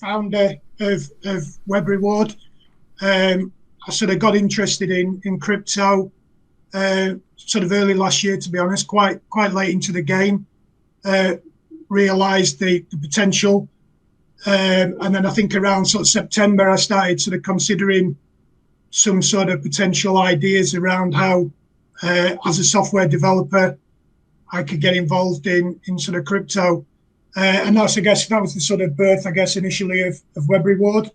founder of WebReward. I sort of got interested in crypto sort of early last year, to be honest, quite late into the game. Realised the potential, and then I think around sort of September I started sort of considering some sort of potential ideas around how, as a software developer, I could get involved in sort of crypto. And that's, I guess, that was the sort of birth, I guess, initially of WebReward.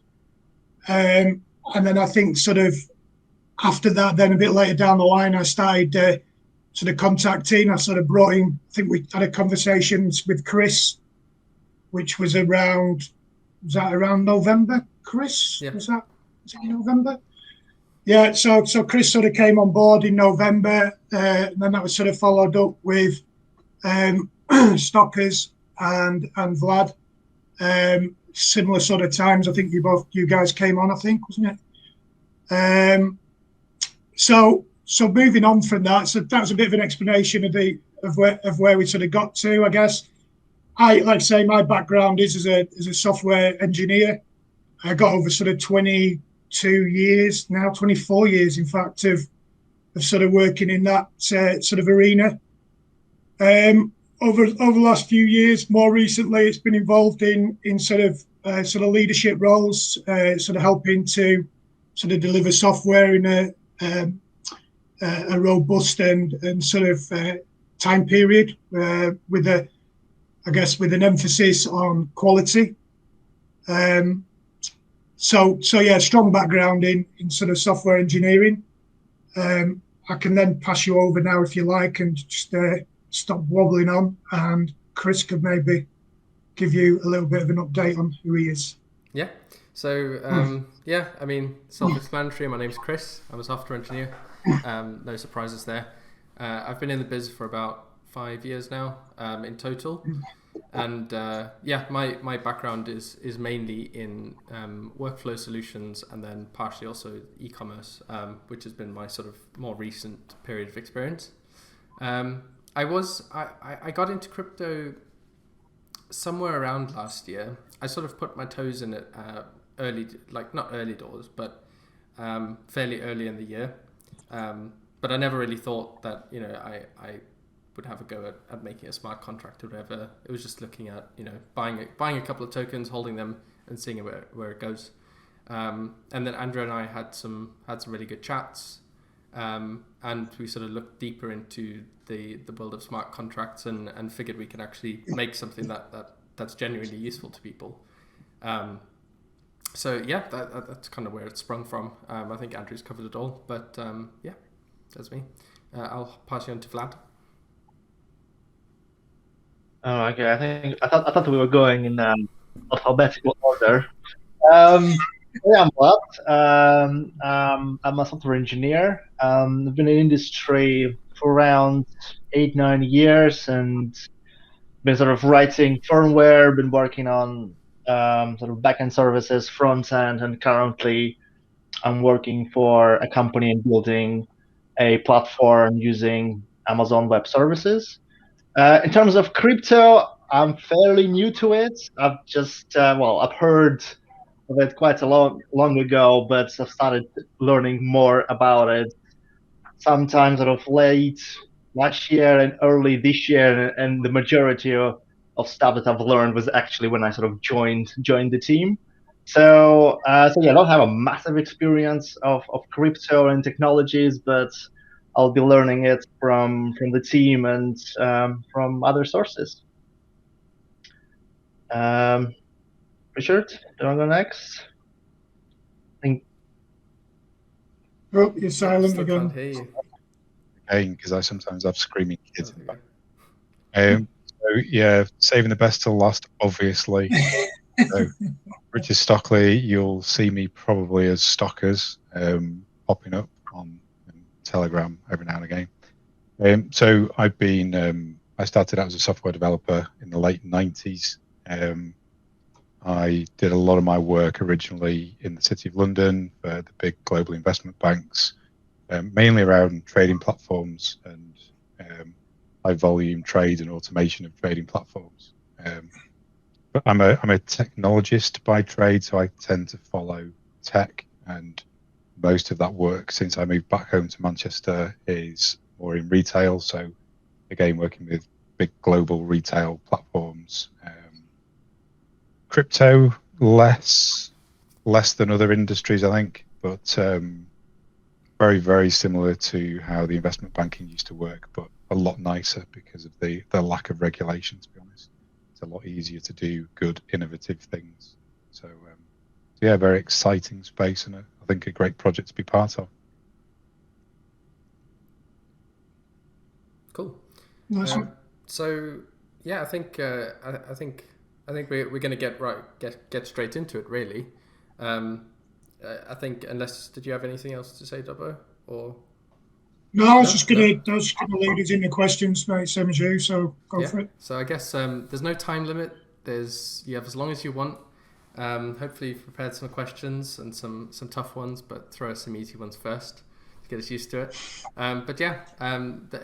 And then I think sort of after that, then a bit later down the line, I started sort of contacting. I sort of brought in, I think we had a conversations with Chris, which was around November, Chris? Yeah. Was that November? Yeah, so Chris sort of came on board in November, and then that was sort of followed up with Stockers and Vlad. Similar sort of times. I think you guys came on, I think, wasn't it? So moving on from that, so that was a bit of an explanation of where we sort of got to, I guess. Like I say, my background is as a software engineer. I got over sort of 22 years now, 24 years, in fact, of sort of working in that sort of arena. Over the last few years, more recently, it's been involved in sort of leadership roles, sort of helping to sort of deliver software in a robust and sort of time period, with an emphasis on quality. So yeah, strong background in sort of software engineering. I can then pass you over now if you like, and just stop wobbling on, and Chris could maybe give you a little bit of an update on who he is. Yeah. So yeah, I mean, self-explanatory. My name's Chris. I'm a software engineer. No surprises there. I've been in the biz for about 5 years now, in total. And yeah, my background is mainly in workflow solutions, and then partially also e-commerce, which has been my sort of more recent period of experience. I got into crypto somewhere around last year. I sort of put my toes in it early, like not early doors, but fairly early in the year. But I never really thought that, you know, I would have a go at making a smart contract or whatever. It was just looking at, you know, buying a couple of tokens, holding them, and seeing where it goes. And then Andrew and I had some really good chats, and we sort of looked deeper into the world of smart contracts and figured we can actually make something that's genuinely useful to people. So yeah, that's kind of where it sprung from. I think Andrew's covered it all, but yeah, that's me. I'll pass you on to Vlad. Oh, okay. I thought we were going in alphabetical order. Yeah, I'm Vlad. I'm a software engineer. I've been in the industry for around 8-9 years, and been sort of writing firmware. Been working on sort of backend services, front end, and currently I'm working for a company and building a platform using Amazon Web Services. In terms of crypto, I'm fairly new to it. I've just, I've heard of it quite a long ago, but I've started learning more about it sometime sort of late last year and early this year, and the majority of stuff that I've learned was actually when I sort of joined the team. So yeah, I don't have a massive experience of crypto and technologies, but I'll be learning it from the team and from other sources. Richard, do you want to go next? I think. Oh, you're silent again. Can't hear you. Because I sometimes have screaming kids in the back. So yeah, saving the best till last, obviously. So, Richard Stockley, you'll see me probably as Stockers, popping up on Telegram every now and again. So I've been, I started out as a software developer in the late 90s. I did a lot of my work originally in the City of London for the big global investment banks, mainly around trading platforms and high volume trade and automation of trading platforms. but I'm a technologist by trade, so I tend to follow tech, and most of that work since I moved back home to Manchester is more in retail. So again, working with big global retail platforms. Crypto less than other industries, I think, but very, very similar to how the investment banking used to work, but a lot nicer because of the lack of regulation, to be honest. It's a lot easier to do good, innovative things. So, yeah, very exciting space, and I think a great project to be part of. Cool. Nice one. So yeah, I think we're going to get straight into it, really. I think, unless, did you have anything else to say, Dubbo? Or No, I was No? just gonna lead us into questions, mate. Same as you, so go for it. So I guess there's no time limit. You have as long as you want. Hopefully you've prepared some questions and some tough ones, but throw us some easy ones first to get us used to it. But yeah,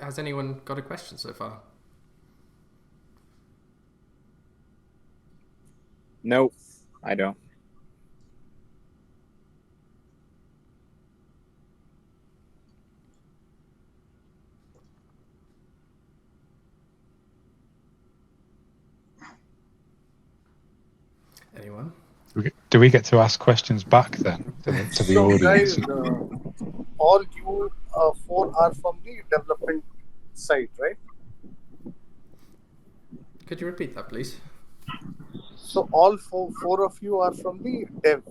has anyone got a question so far? No, I don't. Anyone? Do we get to ask questions back then to the audience? Guys, all you four are from the development side, right? Could you repeat that, please? So all four of you are from the dev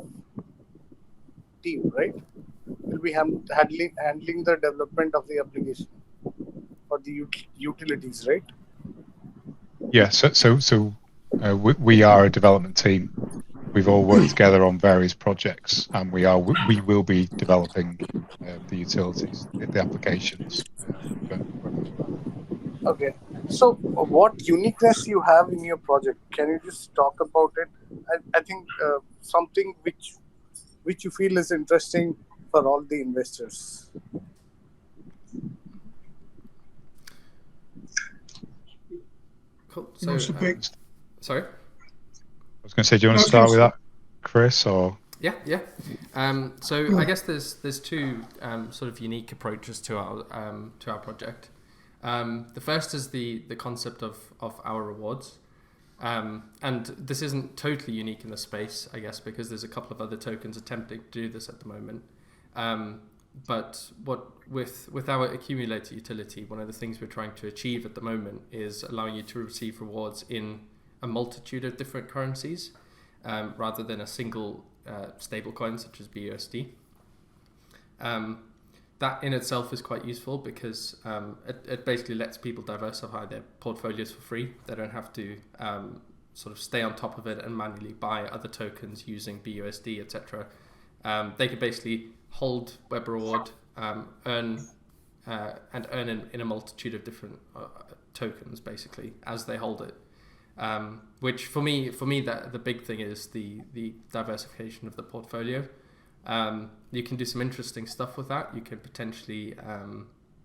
team, right? Will be handling the development of the application or the utilities, right? Yeah. So we are a development team. We've all worked together on various projects, and we will be developing the utilities, the applications. Okay. So what uniqueness you have in your project? Can you just talk about it? I think something which you feel is interesting for all the investors. Cool. Who wants to pick? Sorry? I was going to say, do you want to start with that, Chris, or? Yeah. So I guess there's two sort of unique approaches to our project. The first is the concept of our rewards, and this isn't totally unique in the space, I guess, because there's a couple of other tokens attempting to do this at the moment. But with our accumulator utility, one of the things we're trying to achieve at the moment is allowing you to receive rewards in a multitude of different currencies, rather than a single stable coin such as BUSD. That in itself is quite useful because it basically lets people diversify their portfolios for free. They don't have to sort of stay on top of it and manually buy other tokens using BUSD, etc. They could basically hold WebReward, earn in a multitude of different tokens, basically, as they hold it. Which for me, that the big thing is the diversification of the portfolio. You can do some interesting stuff with that. You can potentially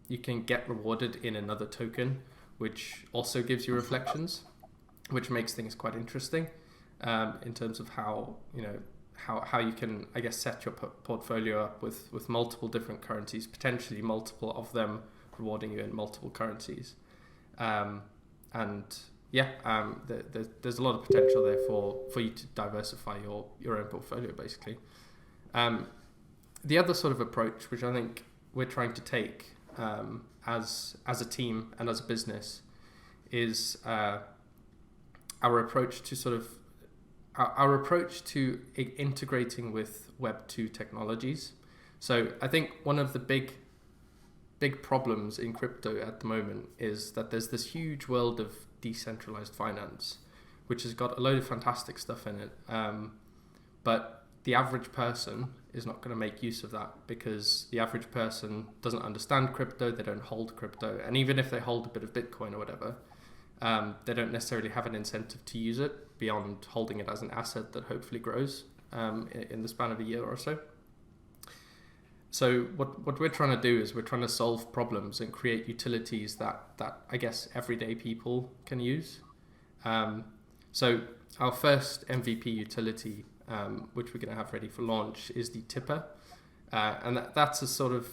you can get rewarded in another token, which also gives you reflections, which makes things quite interesting in terms of how you can, I guess, set your portfolio up with multiple different currencies, potentially multiple of them rewarding you in multiple currencies, there's a lot of potential there for you to diversify your own portfolio, basically. The other sort of approach, which I think we're trying to take as a team and as a business, is our approach to integrating with Web 2 technologies. So I think one of the big problems in crypto at the moment is that there's this huge world of decentralized finance, which has got a load of fantastic stuff in it, but the average person is not going to make use of that because the average person doesn't understand crypto, they don't hold crypto, and even if they hold a bit of Bitcoin or whatever, they don't necessarily have an incentive to use it beyond holding it as an asset that hopefully grows in the span of a year or so. So what we're trying to do is we're trying to solve problems and create utilities that I guess everyday people can use. So our first MVP utility, which we're going to have ready for launch, is the tipper. And that's a sort of,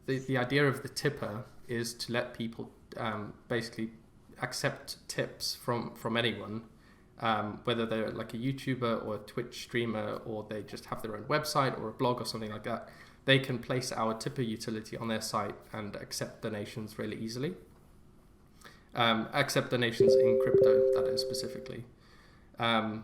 the idea of the tipper is to let people basically accept tips from anyone, whether they're like a YouTuber or a Twitch streamer, or they just have their own website or a blog or something like that. They can place our tipper utility on their site and accept donations really easily. Accept donations in crypto, that is, specifically. And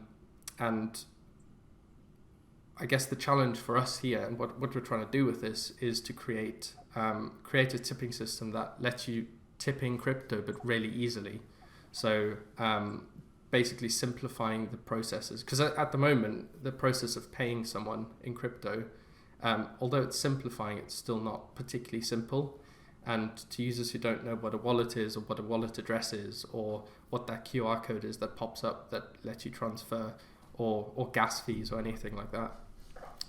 I guess the challenge for us here, and what we're trying to do with this, is to create a tipping system that lets you tip in crypto, but really easily. So basically simplifying the processes. Because at the moment, the process of paying someone in crypto, although it's simplifying, it's still not particularly simple. And to users who don't know what a wallet is, or what a wallet address is, or what that QR code is that pops up that lets you transfer, or gas fees or anything like that,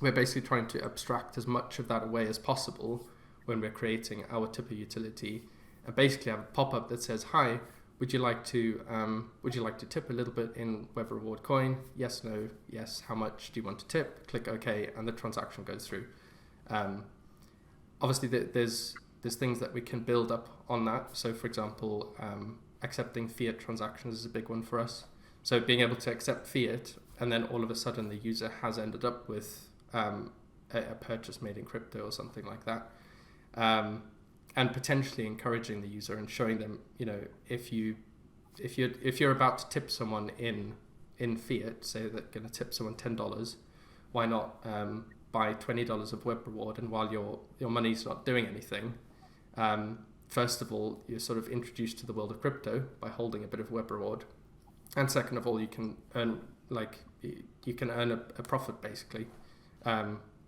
we're basically trying to abstract as much of that away as possible when we're creating our tipper utility, and basically have a pop-up that says, "Hi, would you like to tip a little bit in WebReward coin? Yes, no, yes. How much do you want to tip?" Click OK, and the transaction goes through. Obviously, there's things that we can build up on that. So, for example, accepting fiat transactions is a big one for us. So being able to accept fiat, and then all of a sudden the user has ended up with a purchase made in crypto or something like that, and potentially encouraging the user and showing them, if you're about to tip someone in fiat, say that you're going to tip someone $10, why not buy $20 of WebReward, and while your money's not doing anything, first of all, you're sort of introduced to the world of crypto by holding a bit of WebReward, and second of all, you can earn a profit basically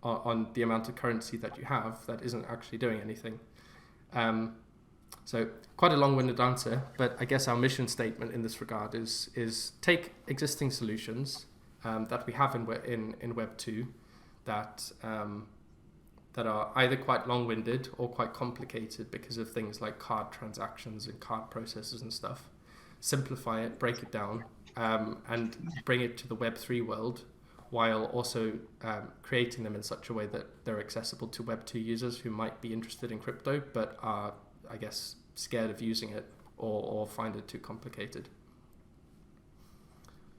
on the amount of currency that you have that isn't actually doing anything. So quite a long-winded answer, but I guess our mission statement in this regard is take existing solutions that we have in Web 2 that are either quite long-winded or quite complicated because of things like card transactions and card processes and stuff. Simplify it, break it down, and bring it to the Web 3 world, while also creating them in such a way that they're accessible to Web 2 users who might be interested in crypto but are, I guess, scared of using it or find it too complicated.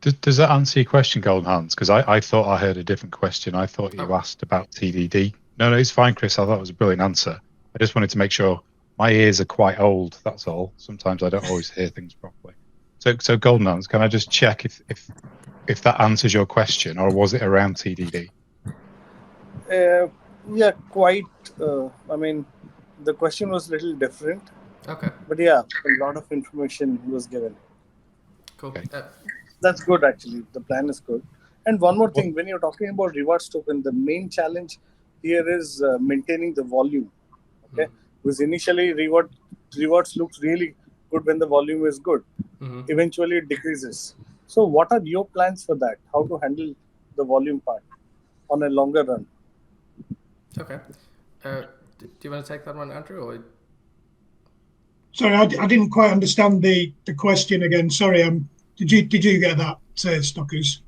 Does that answer your question, Golden Hands? Because I thought I heard a different question. I thought you asked about TDD. No, it's fine, Chris. I thought it was a brilliant answer. I just wanted to make sure. My ears are quite old, that's all. Sometimes I don't always hear things properly. So Golden Hands, can I just check if that answers your question, or was it around TDD? Yeah, quite. The question was a little different. Okay. But yeah, a lot of information was given. Cool. Okay. That's good, actually. The plan is good. And one more thing, when you're talking about rewards token, the main challenge here is maintaining the volume. Okay. Because initially rewards looks really good when the volume is good. Eventually it decreases. So what are your plans for that? How to handle the volume part on a longer run? Okay. Do you want to take that one, Andrew? Or? Sorry, I didn't quite understand the question again. Sorry. Did you get that, Stockers?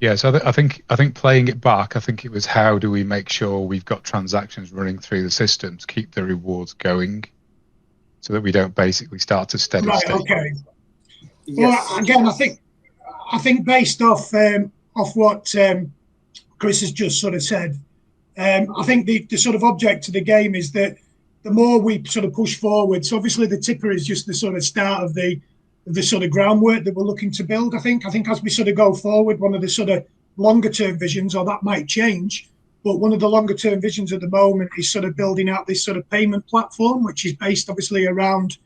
Yeah, so I think playing it back, I think it was how do we make sure we've got transactions running through the system to keep the rewards going, so that we don't basically start to steady state. Okay. Yes. Well, again, I think based off what Chris has just sort of said, I think the sort of object of the game is that the more we sort of push forward. So obviously the tipper is just the sort of start of the sort of groundwork that we're looking to build. I think as we sort of go forward, one of the sort of longer term visions, or that might change, but one of the longer term visions at the moment is sort of building out this sort of payment platform, which is based obviously around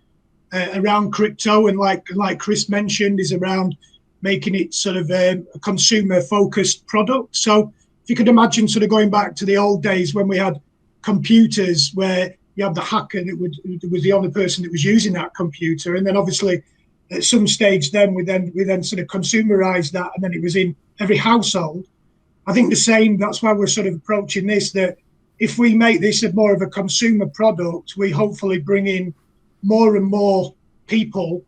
crypto, and like Chris mentioned, is around making it sort of a consumer focused product. So if you could imagine sort of going back to the old days when we had computers where you had the hacker that was the only person that was using that computer, and then obviously at some stage then we then sort of consumerized that, and then it was in every household. I think the same, that's why we're sort of approaching this, that if we make this more of a consumer product, we hopefully bring in more and more people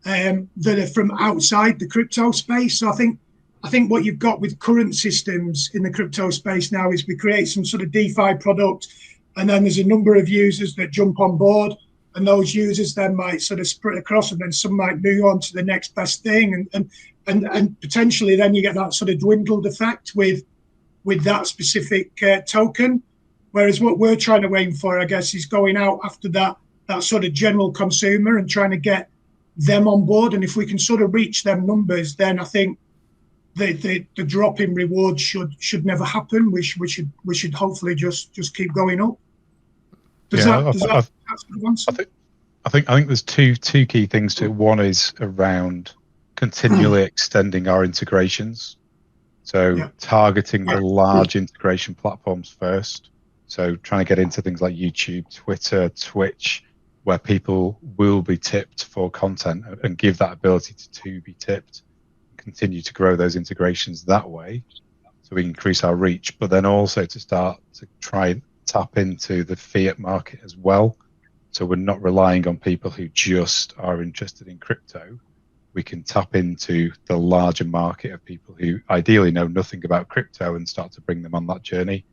that are from outside the crypto space. So I think what you've got with current systems in the crypto space now is we create some sort of DeFi product, and then there's a number of users that jump on board, and those users then might sort of spread across, and then some might move on to the next best thing, and potentially then you get that sort of dwindled effect with that specific token. Whereas what we're trying to aim for, I guess, is going out after that sort of general consumer and trying to get them on board. And if we can sort of reach them numbers, then I think the drop in rewards should never happen. We should hopefully just keep going up. I think there's two key things to it. One is around continually extending our integrations. So targeting the large integration platforms first. So trying to get into things like YouTube, Twitter, Twitch, where people will be tipped for content, and give that ability to be tipped. Continue to grow those integrations that way, so we increase our reach. But then also to start to try and tap into the fiat market as well. So we're not relying on people who just are interested in crypto. We can tap into the larger market of people who ideally know nothing about crypto and start to bring them on that journey.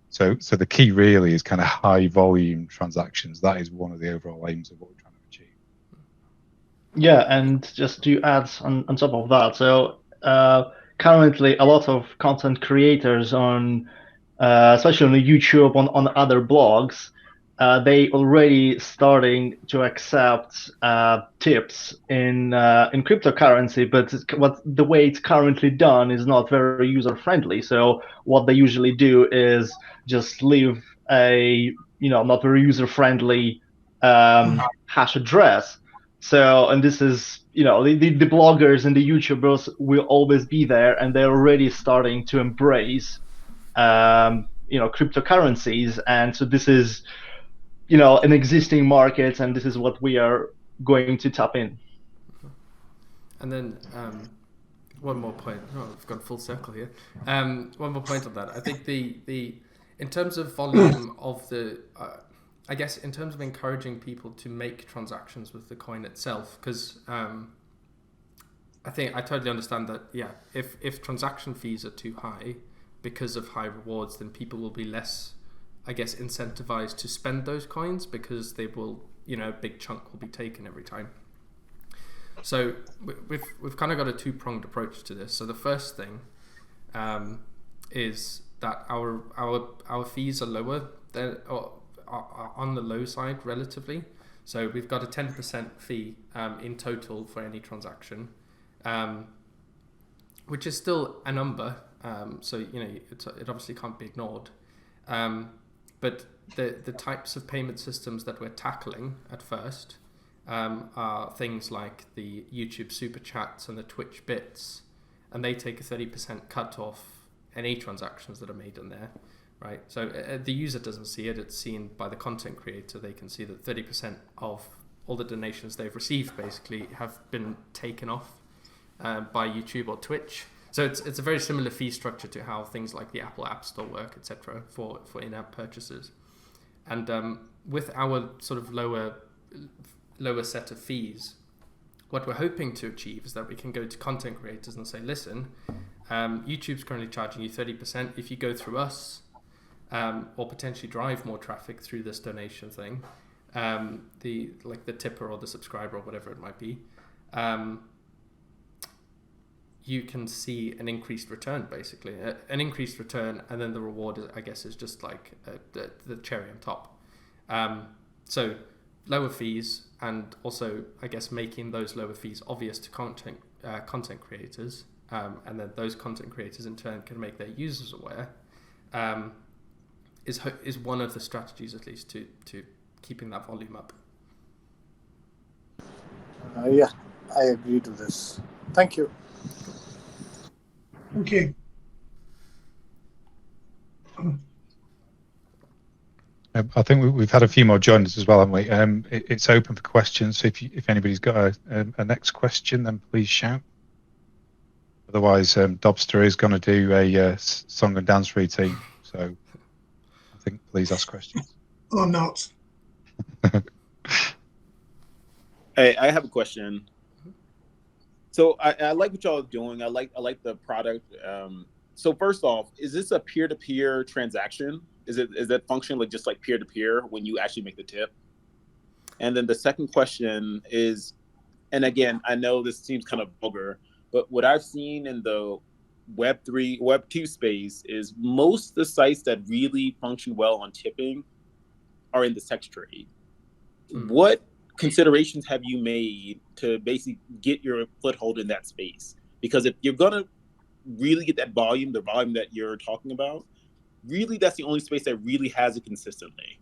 So the key really is kind of high volume transactions. That is one of the overall aims of what we're trying to achieve. Yeah, and just to add on top of that, so currently a lot of content creators on, especially on YouTube, on other blogs, they already starting to accept tips in cryptocurrency, but the way it's currently done is not very user friendly. So what they usually do is just leave a not very user friendly hash address. So, and this is the bloggers and the YouTubers will always be there, and they're already starting to embrace cryptocurrencies, and so this is an existing market, and this is what we are going to tap in. And then one more point. Oh, I've gone full circle here. One more point on that. I think the in terms of volume of the, I guess in terms of encouraging people to make transactions with the coin itself, because I think I totally understand that. Yeah, if transaction fees are too high because of high rewards, then people will be less, I guess, incentivized to spend those coins, because they will, a big chunk will be taken every time. So we've kind of got a two-pronged approach to this. So the first thing is that our fees are lower than, or are on the low side relatively. So we've got a 10% fee in total for any transaction, which is still a number. So it obviously can't be ignored. But the types of payment systems that we're tackling at first are things like the YouTube Super Chats and the Twitch Bits, and they take a 30% cut off any transactions that are made in there, right? So the user doesn't see it, it's seen by the content creator. They can see that 30% of all the donations they've received basically have been taken off by YouTube or Twitch. So it's a very similar fee structure to how things like the Apple App Store work, etc., for in-app purchases. And with our sort of lower set of fees, what we're hoping to achieve is that we can go to content creators and say, listen, YouTube's currently charging you 30%. If you go through us, or potentially drive more traffic through this donation thing, the tipper or the subscriber or whatever it might be, you can see an increased return, basically, an increased return, and then the reward, I guess, is just like the cherry on top. So lower fees, and also, I guess, making those lower fees obvious to content creators, and then those content creators in turn can make their users aware, is one of the strategies, at least, to keeping that volume up. Yeah, I agree to this. Thank you. Okay. I think we've had a few more join us as well, haven't we? It's open for questions, so if anybody's got a next question, then please shout. Otherwise, Dobster is going to do a song and dance routine, so I think please ask questions. Or not. Hey, I have a question. So I like what y'all are doing. I like the product. So first off, is this a peer-to-peer transaction? Is that function like just like peer-to-peer when you actually make the tip? And then the second question is, and again, I know this seems kind of vulgar, but what I've seen in the Web3, Web2 space is most of the sites that really function well on tipping are in the sex trade. What considerations have you made to basically get your foothold in that space? Because if you're gonna really get that volume, the volume that you're talking about, really that's the only space that really has it consistently.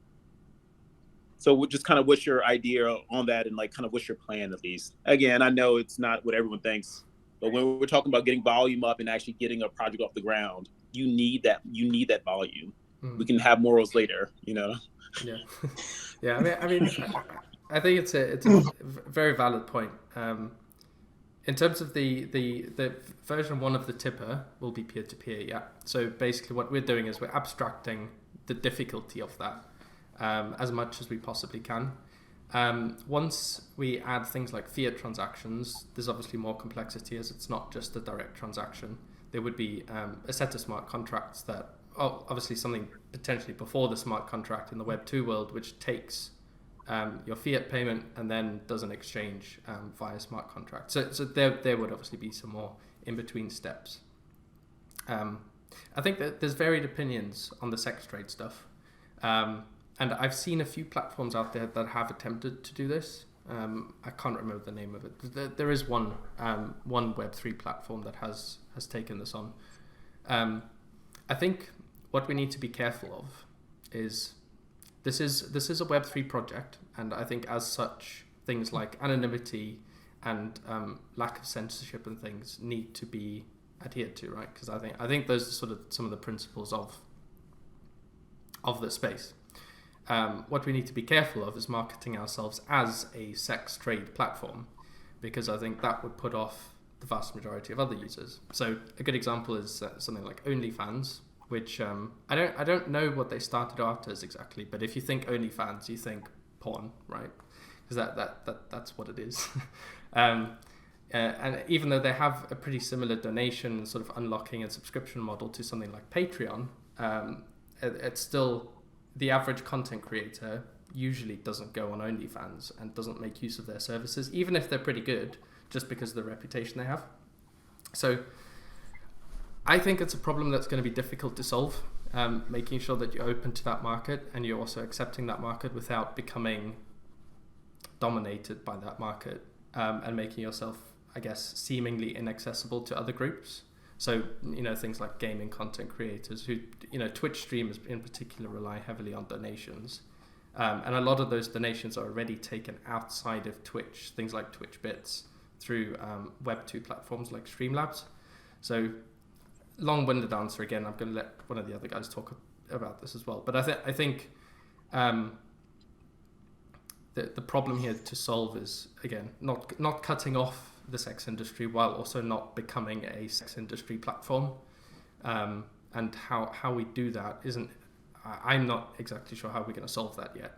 So just kind of what's your idea on that, and like kind of what's your plan at least? Again, I know it's not what everyone thinks, but when we're talking about getting volume up and actually getting a project off the ground, you need that volume. We can have morals later, you know. Yeah, yeah. I mean, I think it's a very valid point. In terms of the version 1 of the tipper will be peer to peer. Yeah. So basically, what we're doing is we're abstracting the difficulty of that as much as we possibly can. Once we add things like fiat transactions, there's obviously more complexity, as it's not just a direct transaction. There would be a set of smart contracts that, obviously something potentially before the smart contract in the Web 2 world, which takes your fiat payment and then does an exchange via smart contract. So there would obviously be some more in between steps. I think that there's varied opinions on the sex trade stuff. And I've seen a few platforms out there that have attempted to do this. I can't remember the name of it. There is one Web3 platform that has taken this on. I think what we need to be careful of is this is a Web3 project, and I think as such things like anonymity and lack of censorship and things need to be adhered to, right? Because I think those are sort of some of the principles of the space. What we need to be careful of is marketing ourselves as a sex trade platform, because I think that would put off the vast majority of other users. So a good example is something like OnlyFans, which I don't know what they started out as exactly, but if you think OnlyFans, you think porn, right? Because that's what it is. And even though they have a pretty similar donation sort of unlocking and subscription model to something like Patreon, it's still, the average content creator usually doesn't go on OnlyFans and doesn't make use of their services, even if they're pretty good, just because of the reputation they have. So I think it's a problem that's going to be difficult to solve, making sure that you're open to that market and you're also accepting that market without becoming dominated by that market, and making yourself, I guess, seemingly inaccessible to other groups. So, things like gaming content creators who, Twitch streamers in particular rely heavily on donations. And a lot of those donations are already taken outside of Twitch, things like Twitch Bits, through Web 2 platforms like Streamlabs. So, long-winded answer again. I'm going to let one of the other guys talk about this as well. But I think the problem here to solve is, again, not cutting off the sex industry while also not becoming a sex industry platform. And how we do that isn't, I'm not exactly sure how we're going to solve that yet.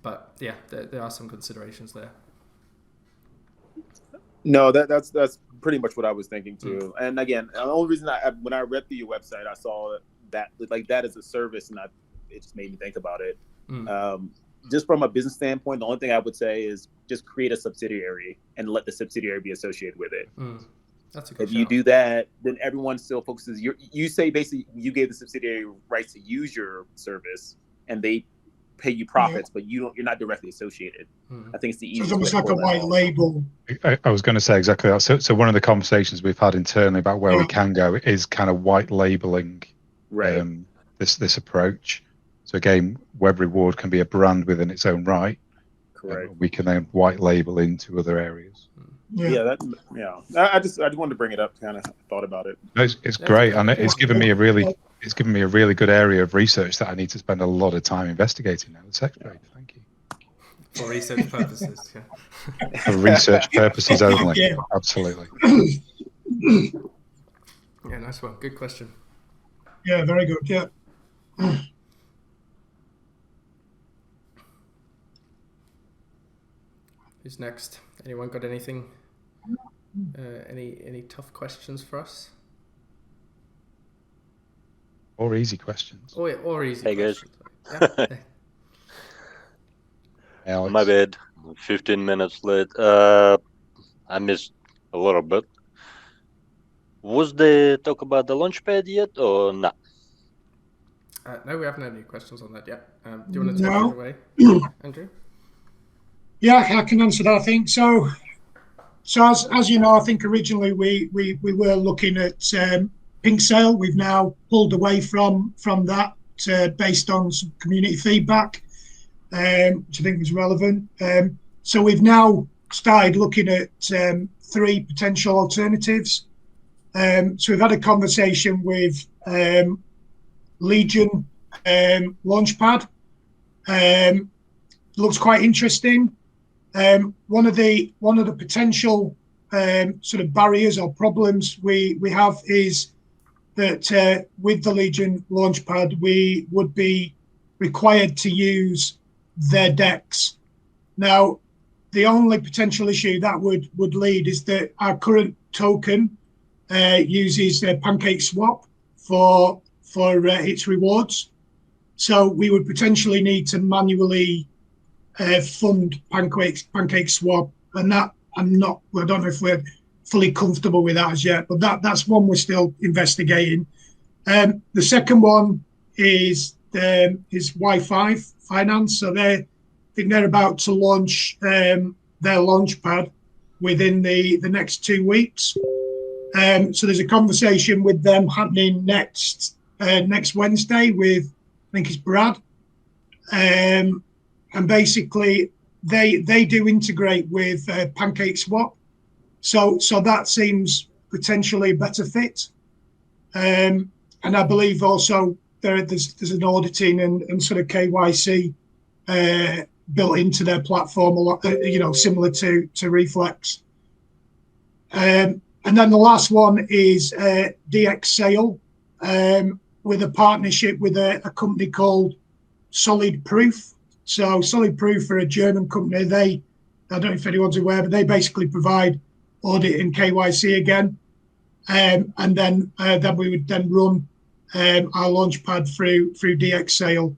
But yeah, there are some considerations there. No, that's pretty much what I was thinking too. And again, the only reason when I read through your website, I saw that like that as a service, and it just made me think about it. Just from a business standpoint, the only thing I would say is just create a subsidiary and let the subsidiary be associated with it. That's a good If you do that, then everyone still focuses. You say basically you gave the subsidiary rights to use your service, and they pay you profits, but you're not directly associated. I think it's the easiest. So it's almost like a white label. I was going to say exactly that. So one of the conversations we've had internally about where we can go is kind of white labeling this approach. So again, WebReward can be a brand within its own right. Correct. We can then white label into other areas. I just wanted to bring it up. Kind of thought about it. It's great, and it's given me a really good area of research that I need to spend a lot of time investigating now. The sex trade. Thank you. For research purposes. For research purposes only. Absolutely. Yeah, nice one. Good question. Yeah, very good. Yeah. Who's next? Anyone got anything? Any tough questions for us? Or easy questions. Or easy Hey, guys. questions. Yeah. Alex. My bad. 15 minutes late. I missed a little bit. Was they talk about the launchpad yet or not? No, we haven't had any questions on that yet. Do you want to take No. it away, Andrew? Yeah, I can answer that. I think so. So as you know, I think originally we were looking at Pink Sale. We've now pulled away from that based on some community feedback, which I think was relevant. So we've now started looking at 3 potential alternatives. So we've had a conversation with Legion Launchpad. Looks quite interesting. One of the potential sort of barriers or problems we have is that with the Legion Launchpad, we would be required to use their DEX. Now, the only potential issue that would lead is that our current token uses PancakeSwap for its rewards. So we would potentially need to manually fund PancakeSwap, and that I don't know if we're fully comfortable with that as yet, but that's one we're still investigating. The second one is Wi-Fi Finance. So I think they're about to launch their launchpad within the next 2 weeks. So there's a conversation with them happening next Wednesday with, I think it's Brad. And basically they do integrate with PancakeSwap. So that seems potentially a better fit. And I believe also there's an auditing and sort of KYC built into their platform, a lot, similar to Reflex. And then the last one is DX Sale with a partnership with a company called Solid Proof. So Solid Proof are a German company. I don't know if anyone's aware, but they basically provide audit and KYC again. And then we would then run our launchpad through DX Sale.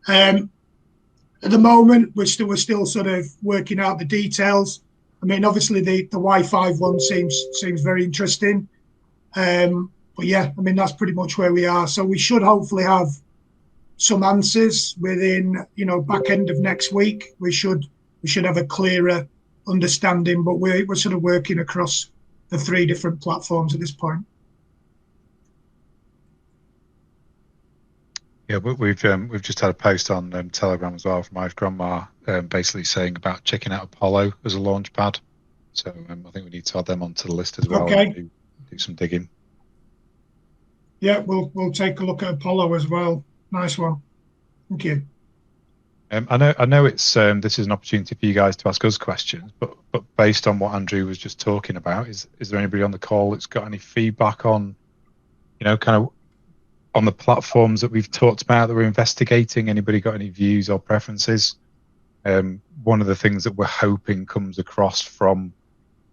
At the moment, we're still sort of working out the details. I mean, obviously the Wi-Fi one seems very interesting. But yeah, I mean, that's pretty much where we are. So we should hopefully have some answers within, back end of next week. We should have a clearer understanding, but we're sort of working across the 3 different platforms at this point. Yeah, we've just had a post on Telegram as well from Ive Grandma, basically saying about checking out Apollo as a launch pad. So I think we need to add them onto the list as well. Okay. And do some digging. Yeah, we'll take a look at Apollo as well. Nice one. Thank you. I know it's this is an opportunity for you guys to ask us questions, but based on what Andrew was just talking about, is there anybody on the call that's got any feedback on, kind of on the platforms that we've talked about that we're investigating? Anybody got any views or preferences? One of the things that we're hoping comes across from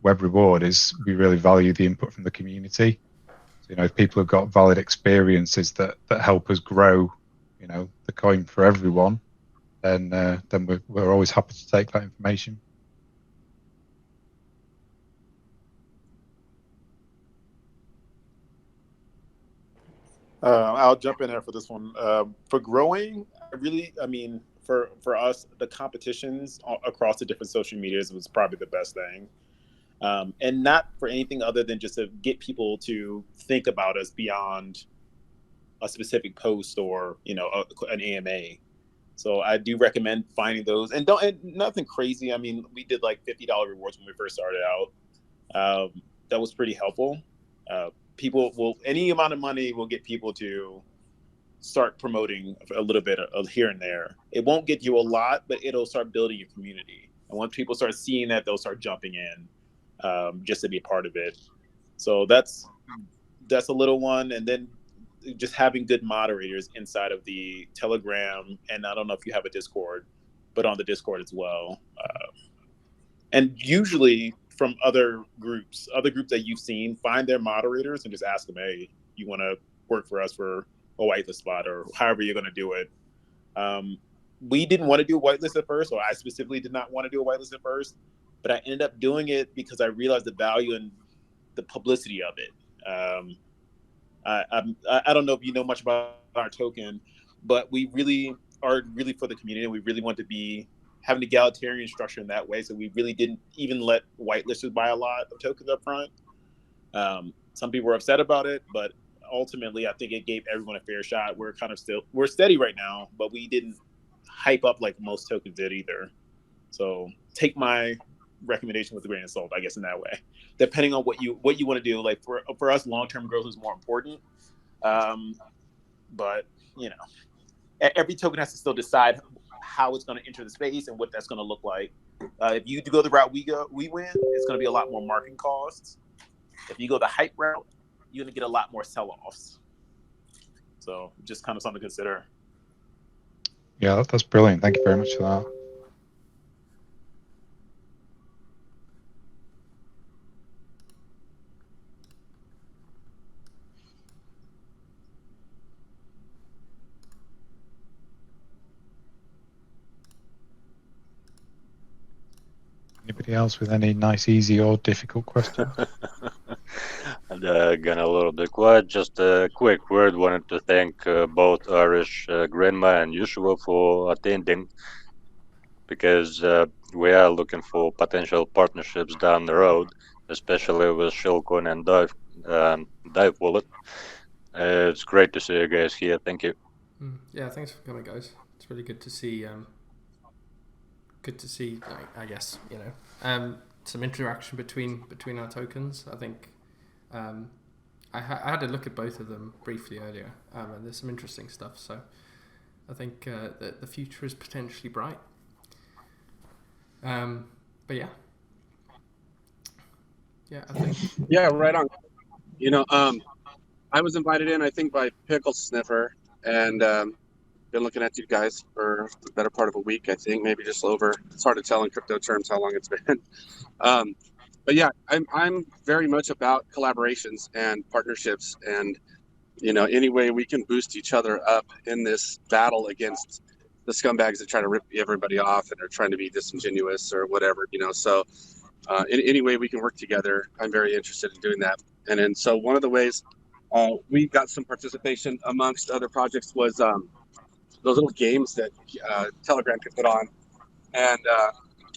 WebReward is we really value the input from the community. So, if people have got valid experiences that help us grow, the coin for everyone, then we're always happy to take that information. I'll jump in there for this one. For growing, for us, the competitions across the different social medias was probably the best thing. And not for anything other than just to get people to think about us beyond a specific post or, an AMA. So I do recommend finding those, and nothing crazy. I mean, we did like $50 rewards when we first started out. That was pretty helpful. Any amount of money will get people to start promoting a little bit of here and there. It won't get you a lot, but it'll start building your community. And once people start seeing that, they'll start jumping in just to be a part of it. So that's a little one. And then just having good moderators inside of the Telegram. And I don't know if you have a Discord, but on the Discord as well. And usually from other groups that you've seen, find their moderators and just ask them, hey, you want to work for us for a whitelist spot or however you're going to do it. We didn't want to do a whitelist at first, or I specifically did not want to do a whitelist at first, but I ended up doing it because I realized the value and the publicity of it. I don't know if you know much about our token, but we really are really for the community. We really want to be have an egalitarian structure in that way. So we really didn't even let whitelisters buy a lot of tokens up front. Some people were upset about it, but ultimately I think it gave everyone a fair shot. We're steady right now, but we didn't hype up like most tokens did either. So take my recommendation with a grain of salt, I guess, in that way. Depending on what you want to do, like for us, long-term growth is more important. But you know, every token has to still decide how it's going to enter the space and what that's going to look like. If you go the route we win, it's going to be a lot more marketing costs. If you go the hype route, you're going to get a lot more sell-offs. So just kind of something to consider. Yeah, that's brilliant. Thank you very much for that. Anybody else with any nice, easy, or difficult questions? Again, a little bit quiet. Just a quick word. Wanted to thank both Irish Grandma and Yeshua for attending, because we are looking for potential partnerships down the road, especially with Shellcoin and Dive Wallet. It's great to see you guys here. Thank you. Yeah, thanks for coming, guys. It's really good to see. I guess, you know, some interaction between our tokens. I think I had a look at both of them briefly earlier, and there's some interesting stuff. So I think the future is potentially bright. But yeah, I think. Yeah, right on. You know, I was invited in, I think, by Pickle Sniffer, and been looking at you guys for the better part of a week, I think, maybe just over. It's hard to tell in crypto terms how long it's been. But yeah, I'm very much about collaborations and partnerships, and you know, any way we can boost each other up in this battle against the scumbags that try to rip everybody off and are trying to be disingenuous or whatever, you know. So in any way we can work together, I'm very interested in doing that. And so one of the ways we got some participation amongst other projects was those little games that Telegram could put on, and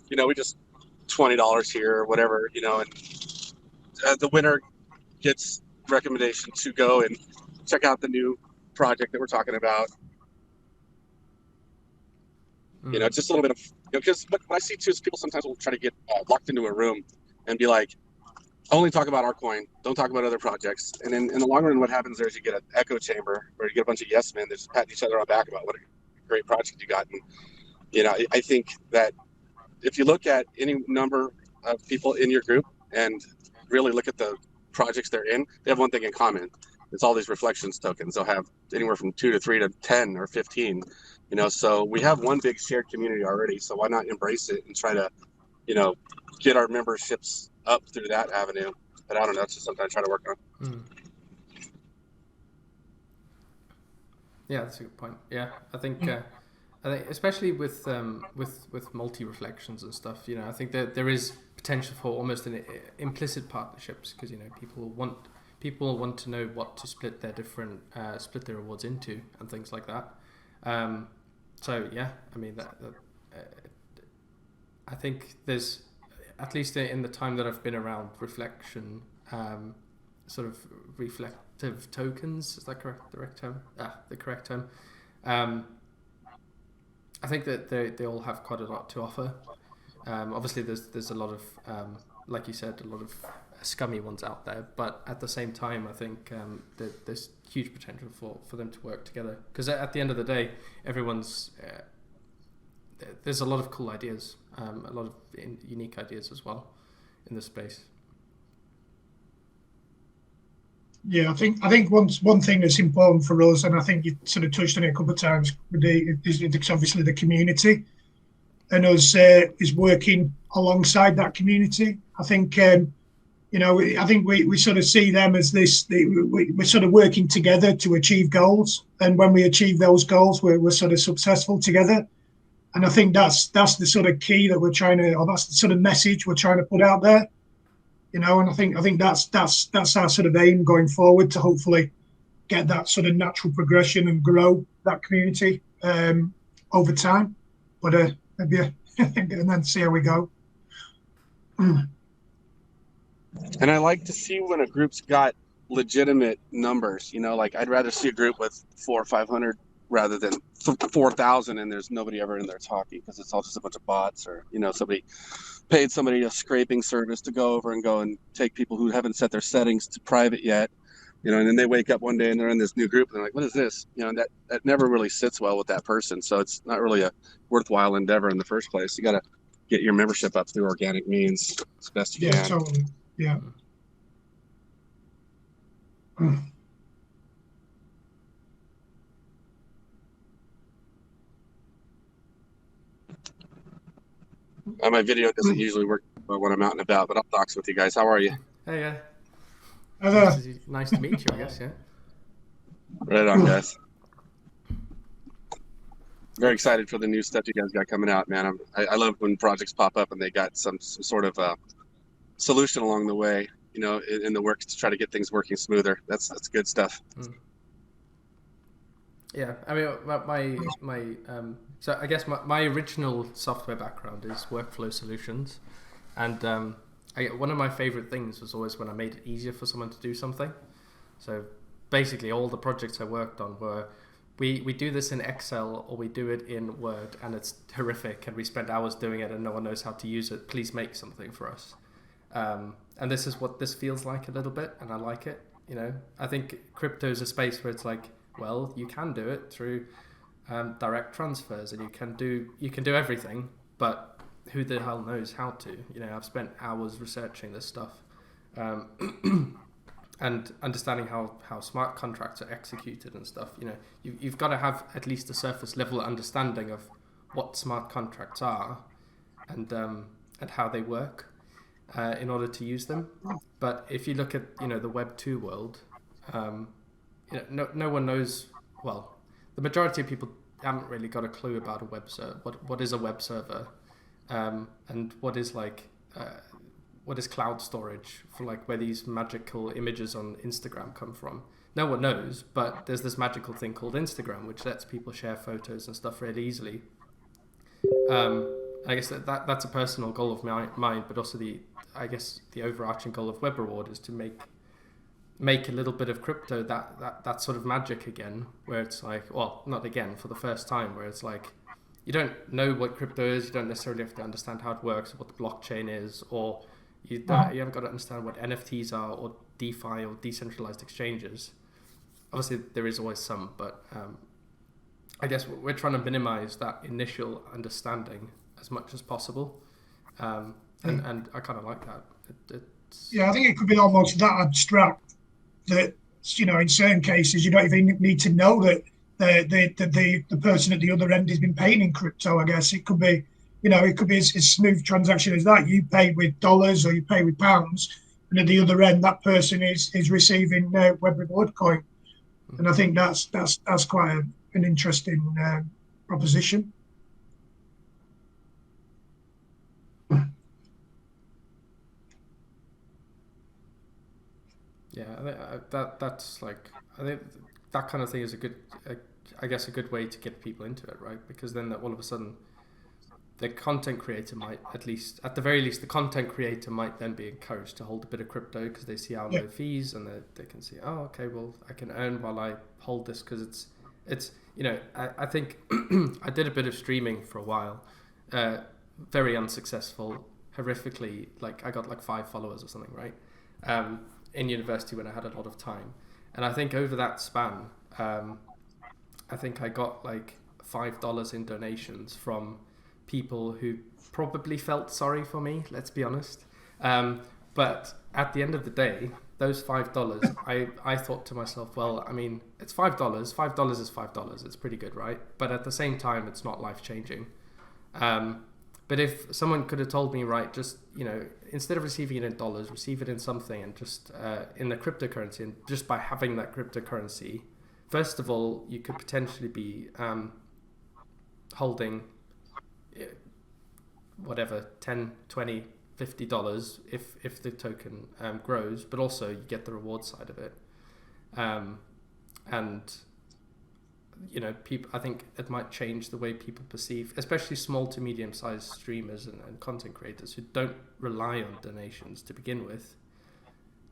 you know, we just $20 here or whatever, you know, and the winner gets recommendation to go and check out the new project that we're talking about. You know, just a little bit of, you know, because what I see too is people sometimes will try to get locked into a room and be like, only talk about our coin, don't talk about other projects. And then in the long run, what happens there is you get an echo chamber where you get a bunch of yes men that just pat each other on the back about what a great project you got. And, you know, I think that if you look at any number of people in your group and really look at the projects they're in, they have one thing in common. It's all these reflections tokens. They'll have anywhere from 2 to 3 to 10 or 15, you know, so we have one big shared community already. So why not embrace it and try to, you know, get our memberships up through that avenue? But I don't know, it's just something I try to work on. Yeah, that's a good point. Yeah, I think especially with multi-reflections and stuff, you know, I think that there is potential for almost an implicit partnerships, because, you know, people want to know what to split their rewards into and things like that. So yeah, I mean I think there's, at least in the time that I've been around reflection, sort of reflective tokens, is that correct? The correct term. I think that they all have quite a lot to offer. Obviously, there's a lot of, like you said, a lot of scummy ones out there, but at the same time, I think that there's huge potential for them to work together, because at the end of the day, everyone's there's a lot of cool ideas, a lot of unique ideas as well in this space. Yeah, I think one thing that's important for us, and I think you sort of touched on it a couple of times, is obviously the community, and us is working alongside that community. I think I think we sort of see them as this. We're sort of working together to achieve goals, and when we achieve those goals, we're sort of successful together. And I think that's the sort of key that we're trying to, or that's the sort of message we're trying to put out there. And I think that's our sort of aim going forward, to hopefully get that sort of natural progression and grow that community over time. But maybe and then see how we go. And I like to see when a group's got legitimate numbers. Like I'd rather see a group with 400 or 500 rather than 4,000 and there's nobody ever in there talking, because it's all just a bunch of bots, or somebody paid somebody a scraping service to go over and take people who haven't set their settings to private yet, and then they wake up one day and they're in this new group and they're like, what is this? That never really sits well with that person. So it's not really a worthwhile endeavor in the first place. You got to get your membership up through organic means as best you can. Yeah, totally. Yeah. My video doesn't usually work when I'm out and about, but I'll talk with you guys. How are you? Hey, Hello. nice to meet you, I guess, yeah. Right on, guys. Very excited for the new stuff you guys got coming out, man. I love when projects pop up and they got some sort of solution along the way, in the works to try to get things working smoother. That's good stuff. Yeah, I mean, so I guess my original software background is workflow solutions, and one of my favorite things was always when I made it easier for someone to do something. So basically, all the projects I worked on were, we do this in Excel or we do it in Word, and it's horrific, and we spend hours doing it and no one knows how to use it. Please make something for us. And this is what this feels like a little bit, and I like it. I think crypto is a space where it's like, well, you can do it through direct transfers, and you can do everything, but who the hell knows how to? I've spent hours researching this stuff, and understanding how smart contracts are executed and stuff. You've got to have at least a surface level understanding of what smart contracts are, and how they work, in order to use them. But if you look at the Web 2 world, no one knows. Well, the majority of people haven't really got a clue about a web server. What is a web server, and what is cloud storage for, where these magical images on Instagram come from. No one knows, but there's this magical thing called Instagram, which lets people share photos and stuff really easily. I guess that's a personal goal of mine, but also the overarching goal of WebReward is to make a little bit of crypto that sort of magic again, where it's like, well, not again, for the first time, where it's like, you don't know what crypto is, you don't necessarily have to understand how it works, or what the blockchain is, or you haven't got to understand what NFTs are, or DeFi, or decentralized exchanges. Obviously, there is always some, but I guess we're trying to minimize that initial understanding as much as possible, and I kind of like that. Yeah, I think it could be almost that abstract that, in certain cases you don't even need to know that the person at the other end has been paying in crypto. I guess it could be, it could be as smooth transaction as that. You pay with dollars or you pay with pounds, and at the other end that person is receiving WebReward coin. And I think that's quite an interesting proposition. Yeah, that's like, I think that kind of thing is a good way to get people into it, right? Because then all of a sudden, the content creator might, at the very least, the content creator might then be encouraged to hold a bit of crypto because they see our low fees, and they can see, oh, okay, well, I can earn while I hold this, because it's I think I did a bit of streaming for a while, very unsuccessful, horrifically, I got 5 followers or something, right? In university when I had a lot of time, and I think over that span, I think I got $5 in donations from people who probably felt sorry for me, let's be honest. But at the end of the day, those $5, I thought to myself, well, I mean, it's $5. $5 is $5. It's pretty good, right? But at the same time, it's not life-changing. But if someone could have told me, right, just, instead of receiving it in dollars, receive it in something, and just in a cryptocurrency, and just by having that cryptocurrency, first of all, you could potentially be holding whatever, 10, 20, $50 if the token grows, but also you get the reward side of it. And people, I think it might change the way people perceive, especially small to medium-sized streamers and content creators who don't rely on donations to begin with,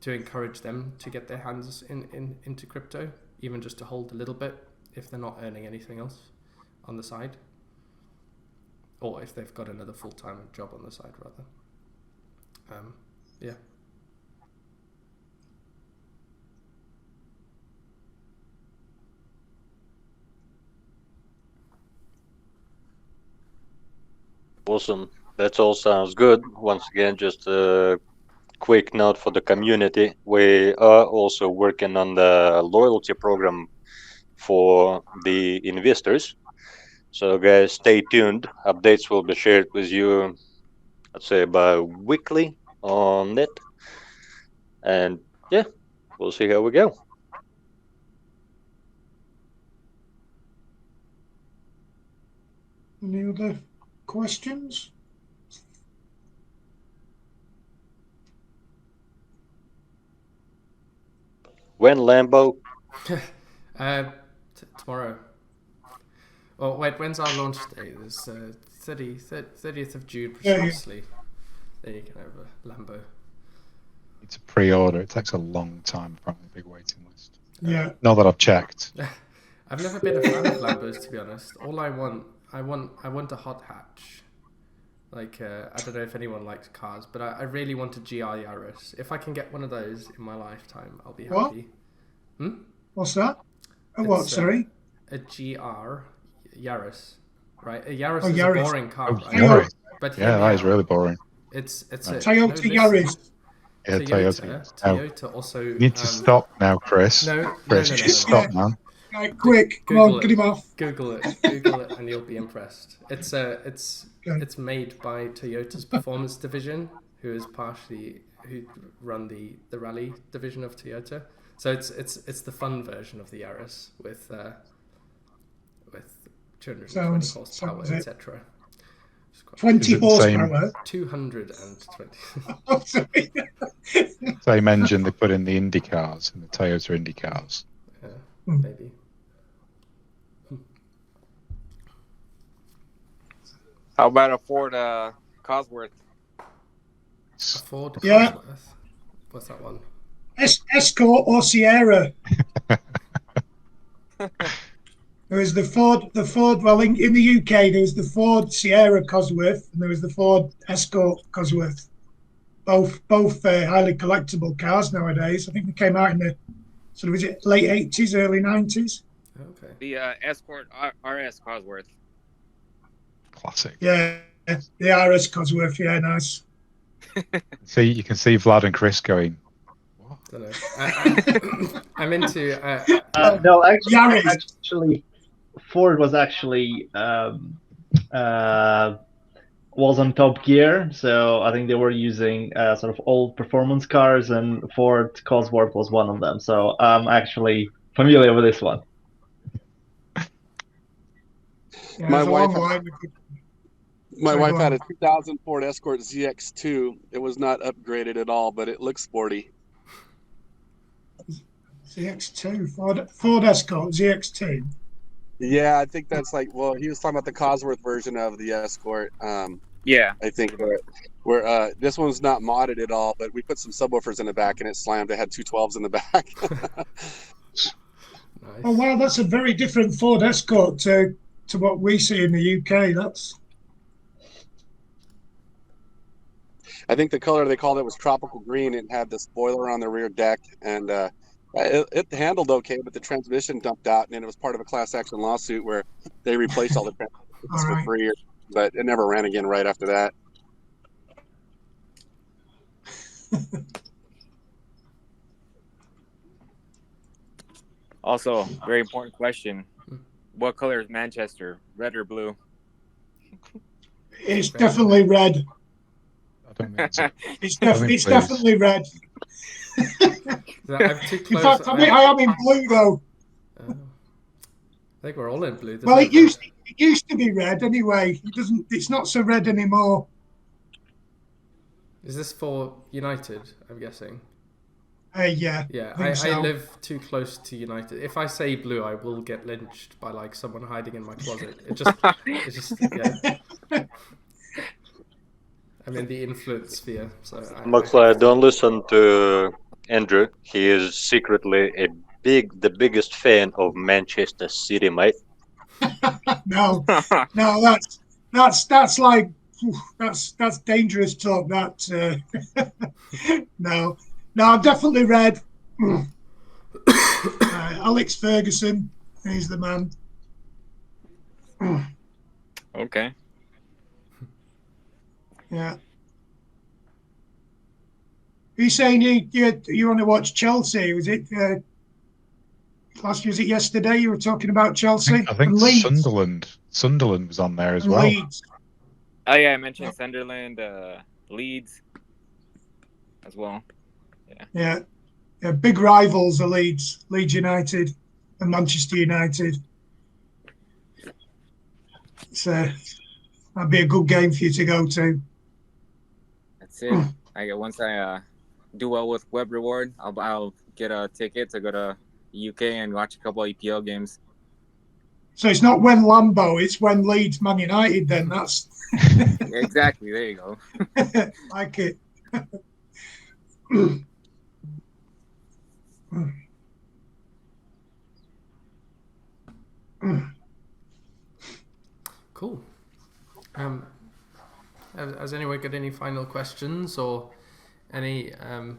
to encourage them to get their hands into crypto, even just to hold a little bit if they're not earning anything else on the side, or if they've got another full-time job on the side, rather. Yeah. Awesome. That all sounds good. Once again, just a quick note for the community. We are also working on the loyalty program for the investors. So guys, stay tuned. Updates will be shared with you, I'd say, about weekly on it. And yeah, we'll see how we go. Any other questions? When, Lambo? Tomorrow. Oh wait, when's our launch day? It's 30th of June precisely. Then you can have a Lambo. It's a pre-order. It takes a long time. Apparently, big waiting list. Yeah. Not that I've checked. I've never been a fan of Lambos, to be honest. All I want a hot hatch. Like, I don't know if anyone likes cars, but I really want a GR Yaris. If I can get one of those in my lifetime, I'll be happy. What? What's that? What? Sorry. A GR Yaris, right? A Yaris is Yaris. a boring car, right? Yaris. But Yeah, that is really boring. It's a Toyota Yaris. Yeah, Toyota also. You need to stop now, Chris. Chris, you stop, man. Right, quick, come on, get him off. Google it, and you'll be impressed. It's made by Toyota's performance division, who run the rally division of Toyota. So it's the fun version of the Yaris with 220 horsepower, etc. 20 horsepower. 220. Oh, sorry. Same engine they put in the Indy cars, in the Toyota Indy cars. Yeah, maybe. How about a Ford Cosworth? A Ford Cosworth? What's that one? Escort or Sierra? There was the Ford. Well, in the UK, there was the Ford Sierra Cosworth, and there was the Ford Escort Cosworth. Both highly collectible cars nowadays. I think they came out in the was it late 80s, early 90s. Okay. The Escort RS Cosworth. Classic. Yeah, the RS Cosworth. Yeah, nice. So you can see Vlad and Chris going. What? I don't know. I'm into. No, actually, Ford was actually was on Top Gear, so I think they were using sort of old performance cars, and Ford Cosworth was one of them. So I'm actually familiar with this one. Yeah, My wife had a 2000 Ford Escort ZX2. It was not upgraded at all, but it looks sporty. ZX2, Ford Escort ZX2. Yeah, I think that's he was talking about the Cosworth version of the Escort. Yeah, I think where this one's not modded at all, but we put some subwoofers in the back and it slammed. It had 212s in the back. Nice. Oh wow, that's a very different Ford Escort to what we see in the UK. I think the color they called it was tropical green. It had the spoiler on the rear deck, and it handled okay, but the transmission dumped out, and it was part of a class action lawsuit where they replaced all the transmissions for free, but it never ran again right after that. Also, very important question. What color is Manchester? Red or blue? It's definitely red. I don't mean to. It's Please. definitely red. I'm too In close. fact, I am in blue though. I think we're all in blue. There's Well, no it used to be red anyway. It's not so red anymore. Is this for United? I'm guessing. Yeah. Yeah, think so. I live too close to United. If I say blue, I will get lynched by like someone hiding in my closet. It's just yeah. I'm in the influence sphere, so McFly, don't listen to Andrew. He is secretly the biggest fan of Manchester City, mate. No, that's like that's dangerous talk. That no, I'm definitely red. Alex Ferguson, he's the man. Okay. Yeah. Are you saying you want to watch Chelsea? Was it last? Was it yesterday? You were talking about Chelsea. I think and Leeds. Sunderland was on there as And well. Leeds. Oh yeah, I mentioned Sunderland, Leeds, as well. Yeah. Big rivals are Leeds United and Manchester United. So that'd be a good game for you to go to. That's it. Once I do well with WebReward, I'll get a ticket to go to the UK and watch a couple of EPL games. So it's not when Lambo, it's when Leeds Man United. Then that's Exactly. There you go. like it. Cool. Has anyone got any final questions or anything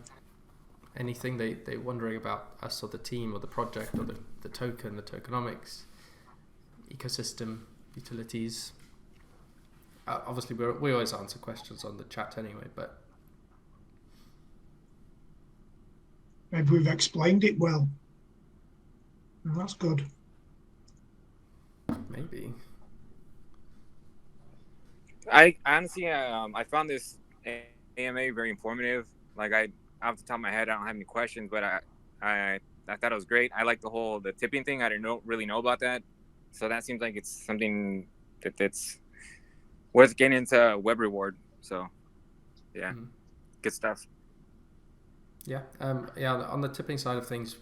they're wondering about us or the team or the project or the token, the tokenomics, ecosystem, utilities? Obviously, we always answer questions on the chat anyway, but maybe we've explained it well. That's good. maybe. I honestly, I found this AMA very informative. Like off the top of my head, I don't have any questions, but I thought it was great. I like the tipping thing. I didn't really know about that, so that seems like it's something that's worth getting into WebReward. So, yeah, good stuff. Yeah, on the tipping side of things,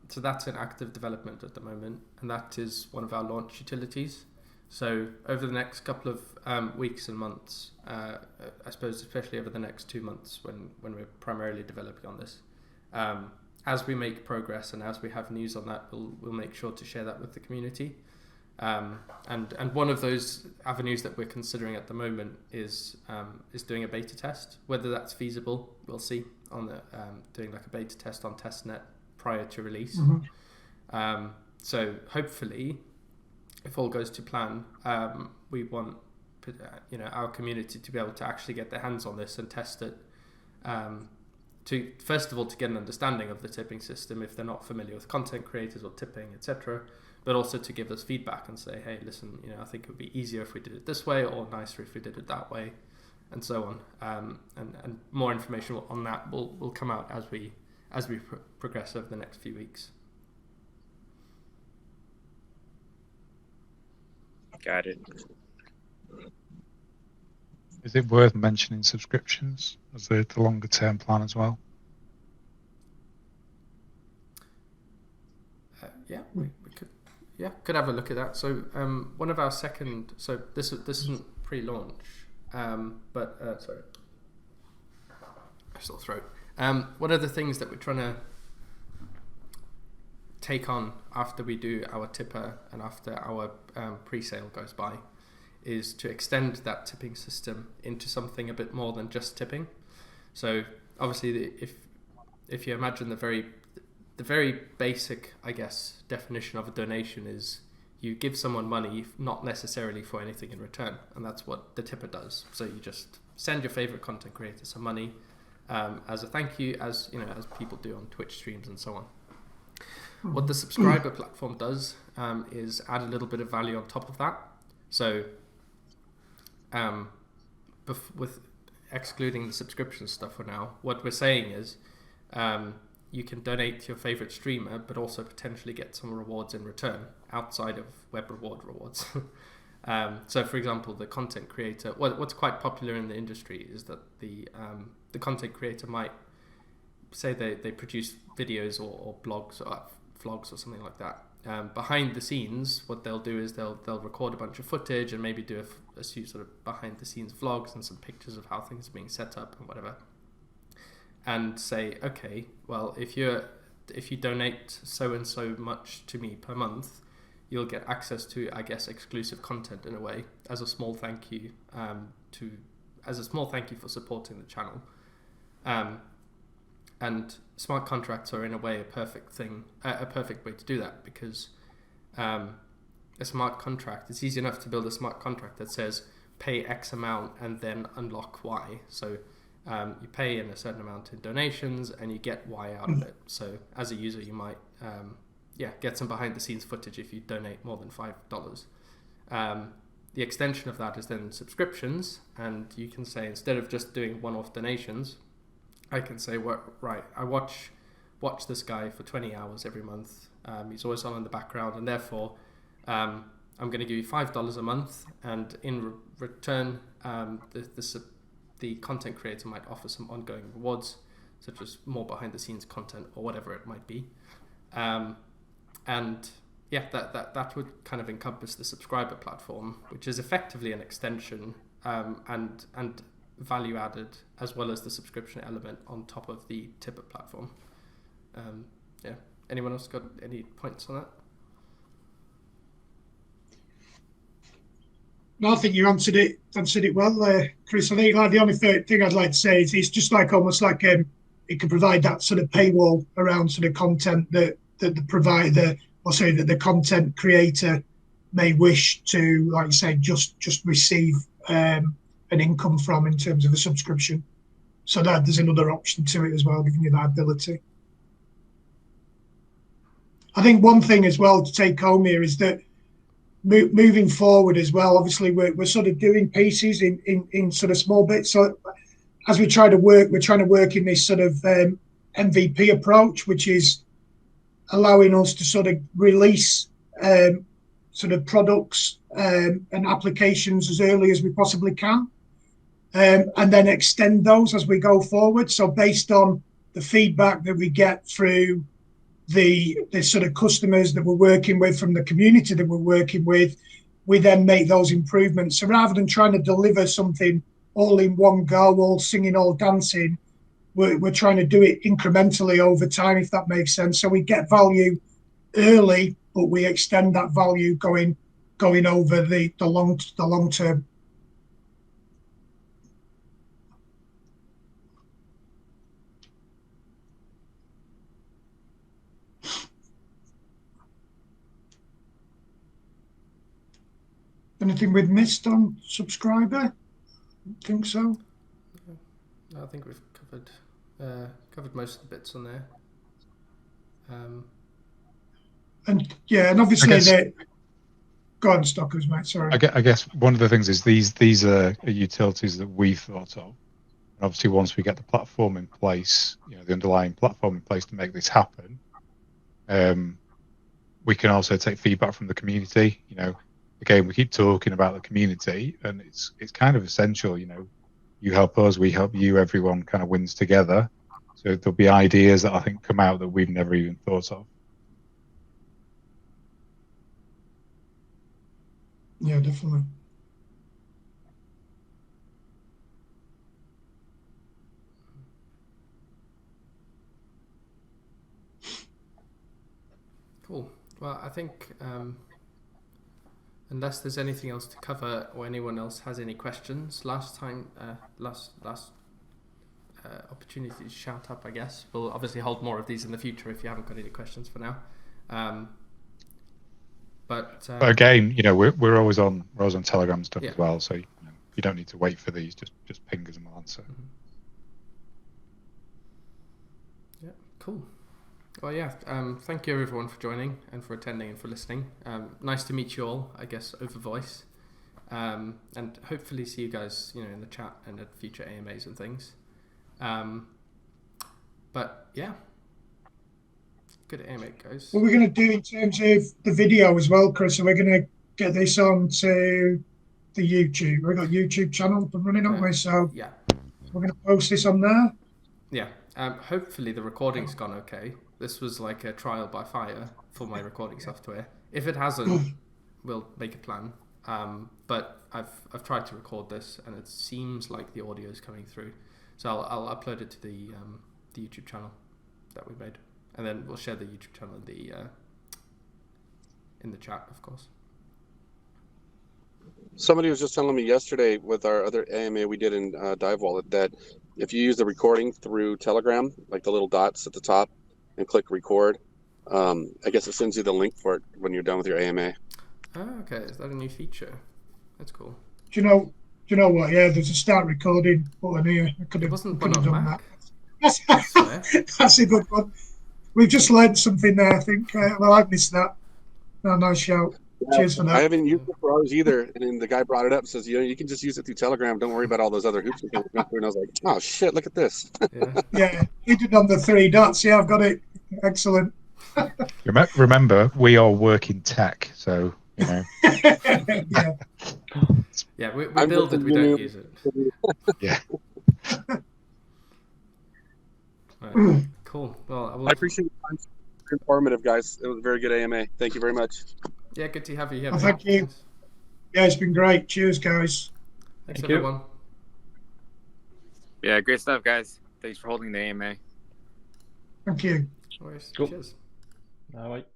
so that's in active development at the moment, and that is one of our launch utilities. So over the next couple of weeks and months, I suppose especially over the next 2 months when we're primarily developing on this, as we make progress and as we have news on that, we'll make sure to share that with the community. And one of those avenues that we're considering at the moment is doing a beta test. Whether that's feasible, we'll see on the doing like a beta test on testnet prior to release. So hopefully, if all goes to plan, we want our community to be able to actually get their hands on this and test it. To first of all to get an understanding of the tipping system if they're not familiar with content creators or tipping, etc. But also to give us feedback and say, hey, listen, I think it would be easier if we did it this way, or nicer if we did it that way, and so on. And more information on that will come out as we progress over the next few weeks. Got it. Is it worth mentioning subscriptions as the longer term plan as well? Yeah, we could have a look at that. So one of our so this isn't pre-launch, but sorry, sore throat. One of the things that we're trying to take on after we do our tipper and after our pre-sale goes by is to extend that tipping system into something a bit more than just tipping. So obviously, if you imagine the very basic, I guess, definition of a donation is you give someone money, not necessarily for anything in return, and that's what the tipper does. So you just send your favorite content creator some money as a thank you, as people do on Twitch streams and so on. What the subscriber platform does is add a little bit of value on top of that. So with excluding the subscription stuff for now, what we're saying is you can donate to your favorite streamer, but also potentially get some rewards in return outside of WebReward rewards. So, for example, the content creator, what's quite popular in the industry is that the content creator might say they produce videos or blogs or vlogs or something like that. Behind the scenes, what they'll do is they'll record a bunch of footage and maybe do a few sort of behind the scenes vlogs and some pictures of how things are being set up and whatever. And say, okay, well, if you donate so and so much to me per month, you'll get access to, I guess, exclusive content in a way as a small thank you for supporting the channel. And smart contracts are in a way a perfect way to do that, because a smart contract, it's easy enough to build a smart contract that says pay X amount and then unlock Y. So you pay in a certain amount in donations and you get Y out of it. So as a user, you might get some behind the scenes footage if you donate more than $5. The extension of that is then subscriptions, and you can say, instead of just doing one-off donations, I can say, right, I watch this guy for 20 hours every month. He's always on in the background, and therefore I'm going to give you $5 a month, and in return the content creator might offer some ongoing rewards, such as more behind the scenes content or whatever it might be. That would kind of encompass the subscriber platform, which is effectively an extension and value added, as well as the subscription element on top of the tipper platform. Anyone else got any points on that? No, I think you answered it well, Chris. I think the only thing I'd like to say is it's just like almost like it could provide that sort of paywall around sort of content that the provider, or say that the content creator may wish to, like you say, just receive an income from in terms of a subscription. So that there's another option to it as well, giving you that ability. I think one thing as well to take home here is that moving forward as well, obviously we're sort of doing pieces in sort of small bits. So as we're trying to work in this sort of MVP approach, which is allowing us to sort of release sort of products and applications as early as we possibly can, and then extend those as we go forward. So based on the feedback that we get through the sort of customers that we're working with, from the community that we're working with, we then make those improvements. So rather than trying to deliver something all in one go, all singing, all dancing, we're trying to do it incrementally over time, if that makes sense. So we get value early, but we extend that value going over the long term. Anything we've missed on subscriber? I don't think so. No, I think we've covered most of the bits on there. And obviously go on, Stockers, mate. Sorry. I guess one of the things is these are utilities that we've thought of. And obviously, once we get the platform in place, the underlying platform in place to make this happen, we can also take feedback from the community. Again, we keep talking about the community, and it's kind of essential. You help us, we help you. Everyone kind of wins together. So there'll be ideas that I think come out that we've never even thought of. Yeah, definitely. Cool. Well, I think unless there's anything else to cover or anyone else has any questions, last opportunity to shout up, I guess. We'll obviously hold more of these in the future if you haven't got any questions for now. But again, we're always on Telegram stuff as well, so you don't need to wait for these. Just ping us and we'll answer. Mm-hmm. Yeah, cool. Well, yeah. Thank you everyone for joining and for attending and for listening. Nice to meet you all, I guess, over voice. and hopefully see you guys, in the chat and at future AMAs and things. But yeah, good AMA, guys. What we're going to do in terms of the video as well, Chris, so we're going to get this on to the YouTube. We've got YouTube channel up and running, haven't we? So yeah, we're going to post this on there. Yeah. Hopefully the recording's gone okay. This was like a trial by fire for my recording software. If it hasn't, we'll make a plan. But I've tried to record this, and it seems like the audio is coming through. So I'll upload it to the YouTube channel that we made, and then we'll share the YouTube channel in the chat, of course. Somebody was just telling me yesterday with our other AMA we did in Dive Wallet that if you use the recording through Telegram, like the little dots at the top, and click record, I guess it sends you the link for it when you're done with your AMA. Oh, okay. Is that a new feature? That's cool. Do you know what? Yeah, there's a start recording button here. I could have done Mac. that. That's a good one. We've just learned something there, I think. Well, I've missed that. No, nice shout. Yeah, cheers for that. I haven't used it for ours either. And then the guy brought it up and says, you can just use it through Telegram. Don't worry about all those other hoops you're going through. And I was like, oh, shit, look at this. Yeah, you did on the 3 dots. Yeah, I've got it. Excellent. Remember, we all work in tech, so, yeah. Yeah, we build it, we don't use it. Yeah. Right. Cool. Well, I appreciate your time. Very informative, guys. It was a very good AMA. Thank you very much. Yeah, good to have you here. Well, thank you. Yeah, it's been great. Cheers, guys. Thanks, everyone. Yeah, great stuff, guys. Thanks for holding the AMA. Thank you. No worries. Cool. Cheers. All right.